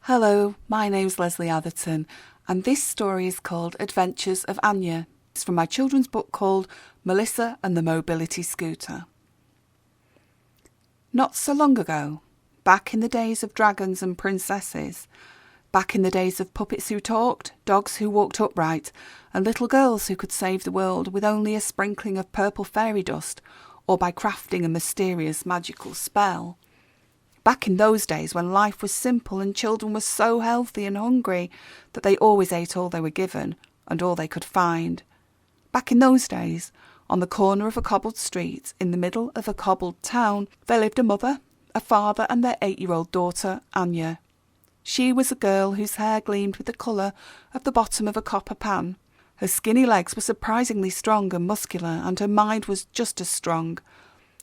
Hello, my name's Lesley Atherton, and this story is called Adventures of Anya. It's from my children's book called Melissa and the Mobility Scooter. Not so long ago, back in the days of dragons and princesses, back in the days of puppets who talked, dogs who walked upright, and little girls who could save the world with only a sprinkling of purple fairy dust or by crafting a mysterious magical spell. Back in those days when life was simple and children were so healthy and hungry that they always ate all they were given and all they could find. Back in those days, on the corner of a cobbled street in the middle of a cobbled town, there lived a mother, a father and their 8-year-old daughter, Anya. She was a girl whose hair gleamed with the colour of the bottom of a copper pan. Her skinny legs were surprisingly strong and muscular, and her mind was just as strong.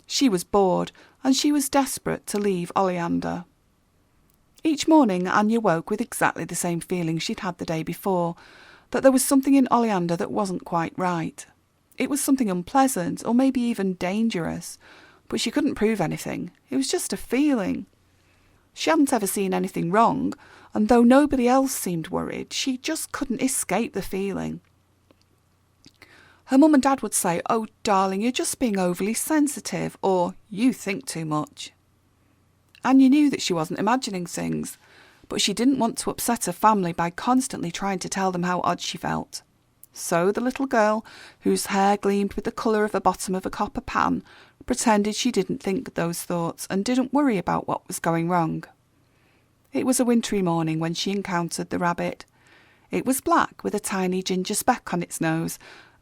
She was bored, and she was desperate to leave Oleander. Each morning Anya woke with exactly the same feeling she'd had the day before, that there was something in Oleander that wasn't quite right. It was something unpleasant, or maybe even dangerous, but she couldn't prove anything. It was just a feeling. She hadn't ever seen anything wrong, and though nobody else seemed worried, she just couldn't escape the feeling. Her mum and dad would say, "Oh, darling, you're just being overly sensitive," or "You think too much." Anya knew that she wasn't imagining things, but she didn't want to upset her family by constantly trying to tell them how odd she felt. So the little girl, whose hair gleamed with the colour of the bottom of a copper pan, pretended she didn't think those thoughts and didn't worry about what was going wrong. It was a wintry morning when she encountered the rabbit. It was black with a tiny ginger speck on its nose,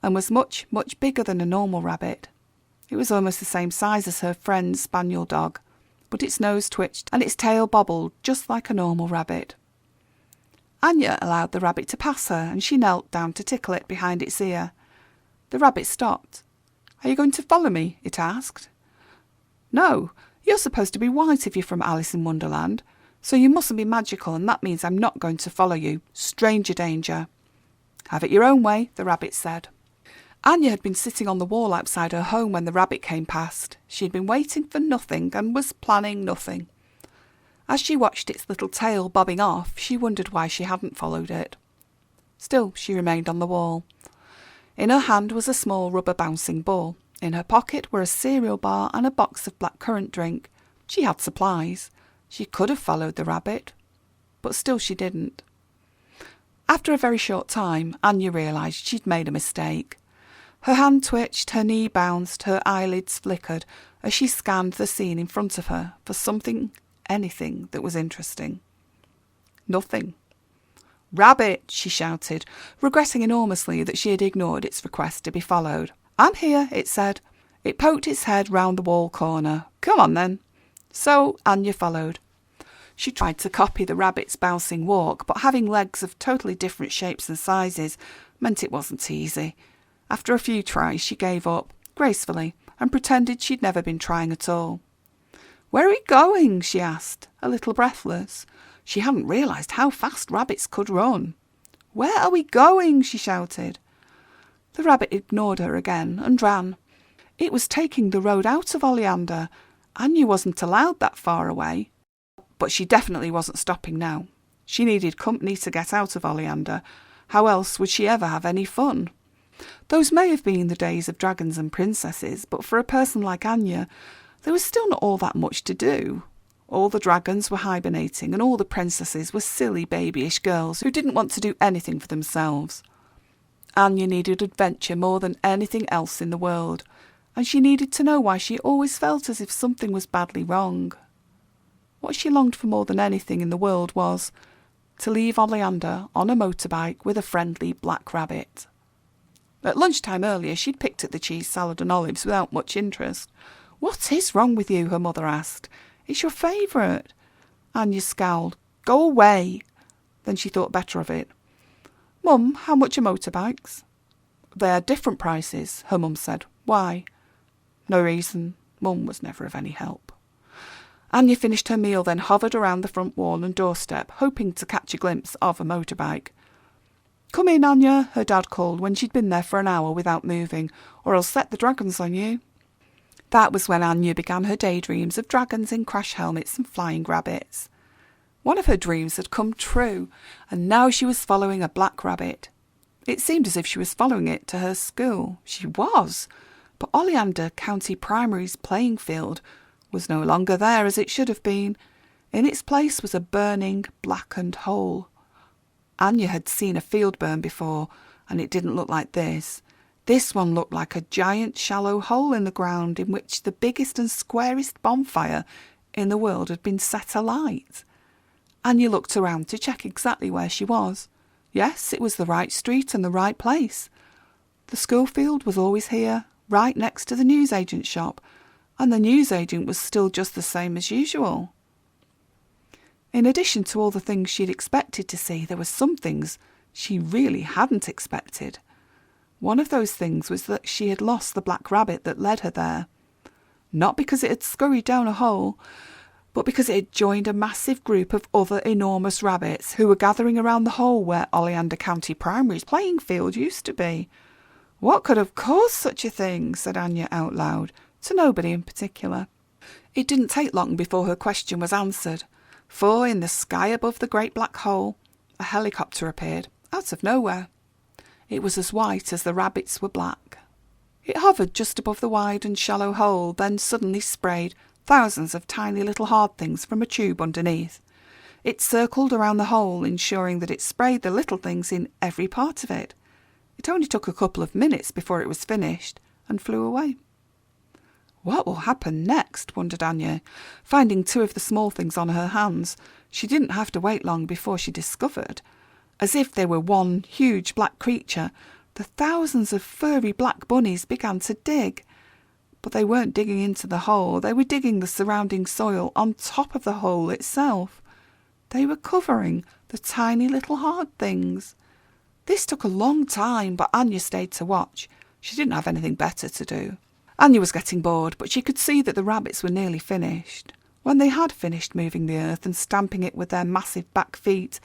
and was much, much bigger than a normal rabbit. It was almost the same size as her friend's spaniel dog, but its nose twitched and its tail bobbled just like a normal rabbit. Anya allowed the rabbit to pass her, and she knelt down to tickle it behind its ear. The rabbit stopped. "Are you going to follow me?" it asked. "No, you're supposed to be white if you're from Alice in Wonderland, so you mustn't be magical, and that means I'm not going to follow you. Stranger danger." "Have it your own way," the rabbit said. Anya had been sitting on the wall outside her home when the rabbit came past. She had been waiting for nothing and was planning nothing. As she watched its little tail bobbing off, she wondered why she hadn't followed it. Still, she remained on the wall. In her hand was a small rubber bouncing ball. In her pocket were a cereal bar and a box of blackcurrant drink. She had supplies. She could have followed the rabbit, but still she didn't. After a very short time, Anya realised she'd made a mistake. Her hand twitched, her knee bounced, her eyelids flickered as she scanned the scene in front of her for something, anything that was interesting. Nothing. "Rabbit!" she shouted, regretting enormously that she had ignored its request to be followed. "I'm here," it said. It poked its head round the wall corner. "Come on then." So Anya followed. She tried to copy the rabbit's bouncing walk, but having legs of totally different shapes and sizes meant it wasn't easy. After a few tries, she gave up, gracefully, and pretended she'd never been trying at all. "Where are we going?" she asked, a little breathless. She hadn't realised how fast rabbits could run. "Where are we going?" she shouted. The rabbit ignored her again and ran. It was taking the road out of Oleander. Anya wasn't allowed that far away. But she definitely wasn't stopping now. She needed company to get out of Oleander. How else would she ever have any fun? Those may have been the days of dragons and princesses, but for a person like Anya, there was still not all that much to do. All the dragons were hibernating, and all the princesses were silly babyish girls who didn't want to do anything for themselves. Anya needed adventure more than anything else in the world, and she needed to know why she always felt as if something was badly wrong. What she longed for more than anything in the world was to leave Oleander on a motorbike with a friendly black rabbit. At lunchtime earlier, she'd picked at the cheese salad and olives without much interest. "What is wrong with you?" her mother asked. "It's your favourite." Anya scowled. "Go away." Then she thought better of it. "Mum, how much are motorbikes?" "They're different prices," her mum said. "Why?" No reason. Mum was never of any help. Anya finished her meal, then hovered around the front wall and doorstep, hoping to catch a glimpse of a motorbike. "Come in, Anya," her dad called when she'd been there for an hour without moving, "or I'll set the dragons on you." That was when Anya began her daydreams of dragons in crash helmets and flying rabbits. One of her dreams had come true, and now she was following a black rabbit. It seemed as if she was following it to her school. She was, but Oleander County Primary's playing field was no longer there as it should have been. In its place was a burning, blackened hole. Anya had seen a field burn before, and it didn't look like this. This one looked like a giant shallow hole in the ground in which the biggest and squarest bonfire in the world had been set alight. Anya looked around to check exactly where she was. Yes, it was the right street and the right place. The school field was always here, right next to the newsagent's shop, and the newsagent was still just the same as usual. In addition to all the things she'd expected to see, there were some things she really hadn't expected. One of those things was that she had lost the black rabbit that led her there. Not because it had scurried down a hole, but because it had joined a massive group of other enormous rabbits who were gathering around the hole where Oleander County Primary's playing field used to be. What could have caused such a thing? Said Anya out loud, to nobody in particular. It didn't take long before her question was answered, for in the sky above the great black hole, a helicopter appeared, out of nowhere. It was as white as the rabbits were black. It hovered just above the wide and shallow hole, then suddenly sprayed thousands of tiny little hard things from a tube underneath. It circled around the hole, ensuring that it sprayed the little things in every part of it. It only took a couple of minutes before it was finished, and flew away. What will happen next? Wondered Anya. Finding two of the small things on her hands, she didn't have to wait long before she discovered, as if they were one huge black creature, the thousands of furry black bunnies began to dig. But they weren't digging into the hole, they were digging the surrounding soil on top of the hole itself. They were covering the tiny little hard things. This took a long time, but Anya stayed to watch. She didn't have anything better to do. Anya was getting bored, but she could see that the rabbits were nearly finished. When they had finished moving the earth and stamping it with their massive back feet,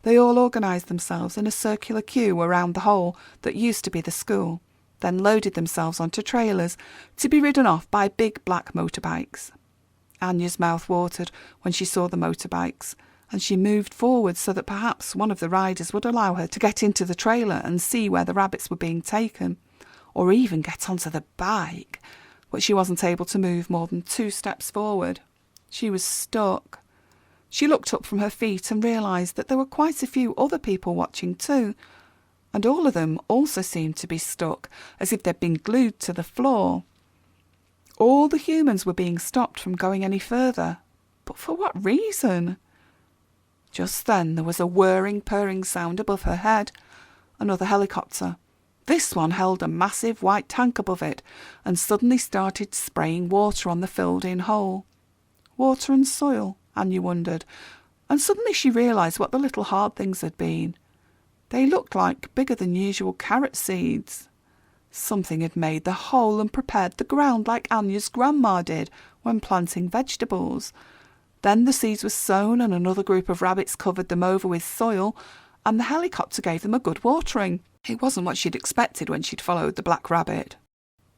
they all organised themselves in a circular queue around the hole that used to be the school, then loaded themselves onto trailers to be ridden off by big black motorbikes. Anya's mouth watered when she saw the motorbikes, and she moved forward so that perhaps one of the riders would allow her to get into the trailer and see where the rabbits were being taken, or even get onto the bike, but she wasn't able to move more than 2 steps forward. She was stuck. She looked up from her feet and realised that there were quite a few other people watching too, and all of them also seemed to be stuck, as if they'd been glued to the floor. All the humans were being stopped from going any further, but for what reason? Just then there was a whirring, purring sound above her head. Another helicopter. This one held a massive white tank above it and suddenly started spraying water on the filled-in hole. Water and soil, Anya wondered, and suddenly she realised what the little hard things had been. They looked like bigger than usual carrot seeds. Something had made the hole and prepared the ground like Anya's grandma did when planting vegetables. Then the seeds were sown and another group of rabbits covered them over with soil, and the helicopter gave them a good watering. It wasn't what she'd expected when she'd followed the black rabbit.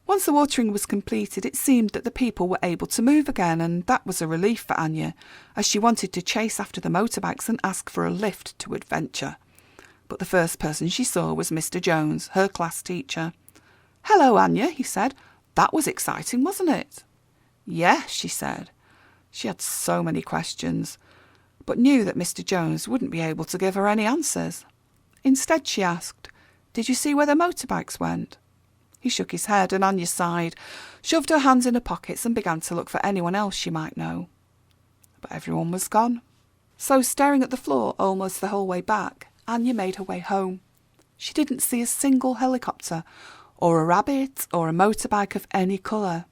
Once the watering was completed, it seemed that the people were able to move again, and that was a relief for Anya, as she wanted to chase after the motorbikes and ask for a lift to adventure. But the first person she saw was Mr. Jones, her class teacher. "Hello, Anya," he said. "That was exciting, wasn't it?" "Yes," she said. She had so many questions, but knew that Mr. Jones wouldn't be able to give her any answers. Instead, she asked, "Did you see where the motorbikes went?" He shook his head, and Anya sighed, shoved her hands in her pockets and began to look for anyone else she might know. But everyone was gone. So, staring at the floor almost the whole way back, Anya made her way home. She didn't see a single helicopter, or a rabbit, or a motorbike of any colour,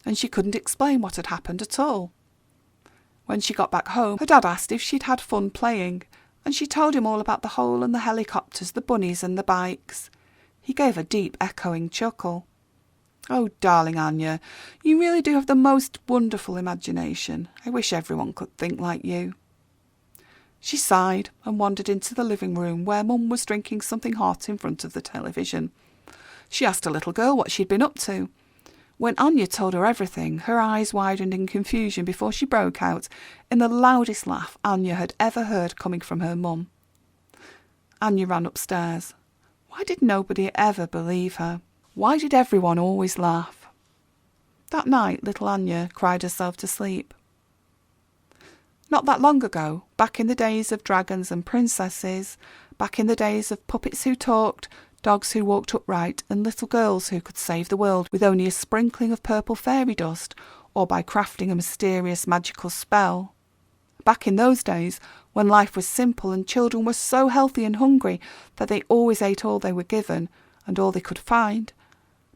and she couldn't explain what had happened at all. When she got back home, her dad asked if she'd had fun playing, and she told him all about the hole and the helicopters, the bunnies and the bikes. He gave a deep, echoing chuckle. "Oh, darling Anya, you really do have the most wonderful imagination. I wish everyone could think like you." She sighed and wandered into the living room where Mum was drinking something hot in front of the television. She asked a little girl what she'd been up to. When Anya told her everything, her eyes widened in confusion before she broke out in the loudest laugh Anya had ever heard coming from her mum. Anya ran upstairs. Why did nobody ever believe her? Why did everyone always laugh? That night, little Anya cried herself to sleep. Not that long ago, back in the days of dragons and princesses, back in the days of puppets who talked, dogs who walked upright, and little girls who could save the world with only a sprinkling of purple fairy dust, or by crafting a mysterious magical spell. Back in those days, when life was simple and children were so healthy and hungry that they always ate all they were given and all they could find.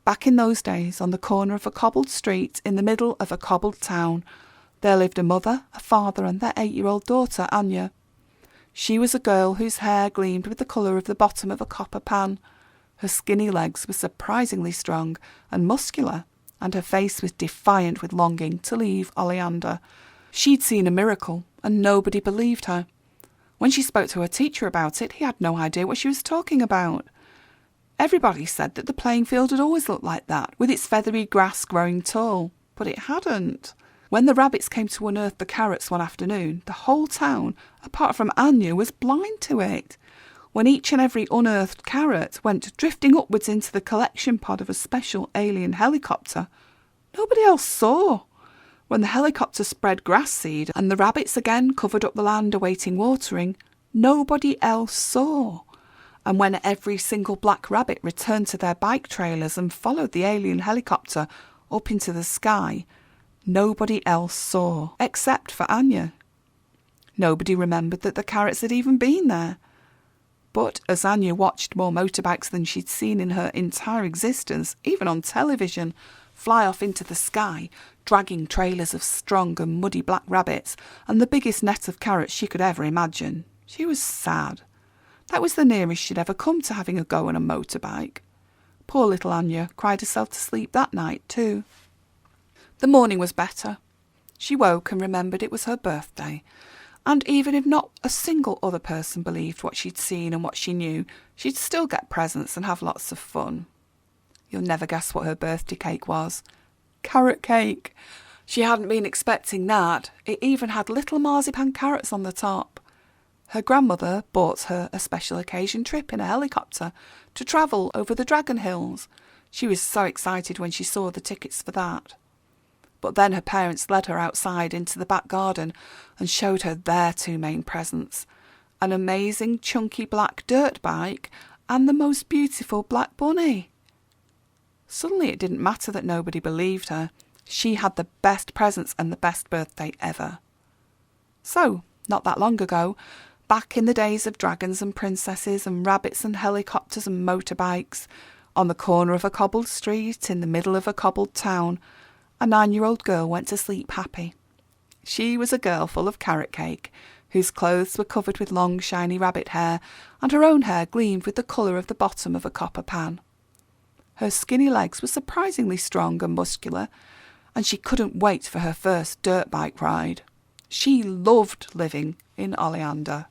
Back in those days, on the corner of a cobbled street in the middle of a cobbled town, there lived a mother, a father, and their 8-year-old daughter, Anya. She was a girl whose hair gleamed with the colour of the bottom of a copper pan. Her skinny legs were surprisingly strong and muscular, and her face was defiant with longing to leave Oleander. She'd seen a miracle, and nobody believed her. When she spoke to her teacher about it, he had no idea what she was talking about. Everybody said that the playing field had always looked like that, with its feathery grass growing tall, but it hadn't. When the rabbits came to unearth the carrots one afternoon, the whole town, apart from Anya, was blind to it. When each and every unearthed carrot went drifting upwards into the collection pod of a special alien helicopter, nobody else saw. When the helicopter spread grass seed and the rabbits again covered up the land awaiting watering, nobody else saw. And when every single black rabbit returned to their bike trailers and followed the alien helicopter up into the sky, nobody else saw, except for Anya. Nobody remembered that the carrots had even been there. But as Anya watched more motorbikes than she'd seen in her entire existence, even on television, fly off into the sky, dragging trailers of strong and muddy black rabbits and the biggest net of carrots she could ever imagine, she was sad. That was the nearest she'd ever come to having a go on a motorbike. Poor little Anya cried herself to sleep that night too. The morning was better. She woke and remembered it was her birthday, and even if not a single other person believed what she'd seen and what she knew, she'd still get presents and have lots of fun. You'll never guess what her birthday cake was. Carrot cake. She hadn't been expecting that. It even had little marzipan carrots on the top. Her grandmother bought her a special occasion trip in a helicopter to travel over the Dragon Hills. She was so excited when she saw the tickets for that. But then her parents led her outside into the back garden and showed her their two main presents, an amazing chunky black dirt bike and the most beautiful black bunny. Suddenly it didn't matter that nobody believed her. She had the best presents and the best birthday ever. So, not that long ago, back in the days of dragons and princesses and rabbits and helicopters and motorbikes, on the corner of a cobbled street in the middle of a cobbled town, a 9-year-old girl went to sleep happy. She was a girl full of carrot cake, whose clothes were covered with long shiny rabbit hair, and her own hair gleamed with the colour of the bottom of a copper pan. Her skinny legs were surprisingly strong and muscular, and she couldn't wait for her first dirt bike ride. She loved living in Oleander.